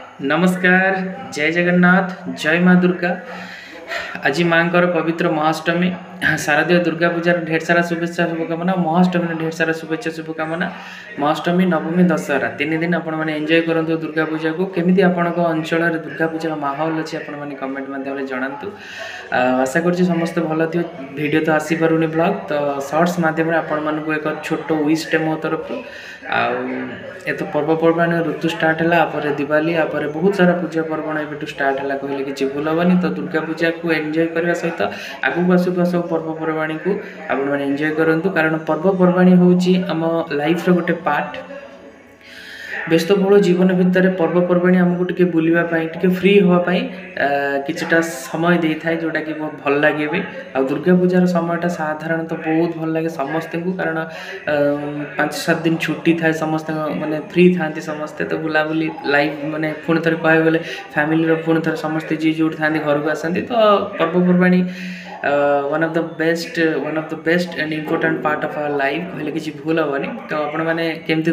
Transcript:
नमस्कार जय जगन्नाथ जय माँ दुर्गा। आज माँ पवित्र महाअष्टमी शारदीय दुर्गा पूजार ढेर सारा शुभेच्छा शुभकामना। महाअष्टमी ढेर सारा शुभेच्छा शुभकामना। महाअष्टमी नवमी दशहरा 3 दिन आपण मैंने एंजॉय करंतु दुर्गा पूजा को। केमिति आपणक अंचल दुर्गा पूजार माहौल अच्छी आपण मैंने कमेंट माध्यम जनातु। आशा कर समस्त भल थी। वीडियो तो आसी पारुनी ब्लॉग तो शॉर्ट्स माध्यम आपण मानक एक छोट विशटे मो तरफ एत पर्वपर्वाणी ऋतु स्टार्ट है दिवाली बहुत सारा पूजा पर्वण एवं स्टार्ट है कहले कि भूल हेनी। तो दुर्गा पूजा को एंजॉय करने सहित आगू आसुवा सब पर्वपर्वाणी को आपण मैंने एंजॉय करूँ। कारण पर्वपर्वाणी हूँ आम लाइफ गोटे पार्ट। व्यस्तबहुल जीवन भितर पर्वपर्वाणी आमको टिके बुलवाई टिके फ्री हाँपाई किछिटा समय दे था जोटा कि बहुत भल लगे भी। आ दुर्गा पूजार समयटा साधारणतः बहुत भल लगे समस्त को। कारण 5-7 दिन छुट्टी थाए समस्त माने फ्री था समस्ते। तो बुलाबुली लाइफ माने पुणी थे कह गले फैमिली पुणी थे समस्ते जी जो था घर को आसती। तो पर्वपर्वाणी one of the best and important part of our life कहले कि भूल हेनी। तो आपण मैंने केमती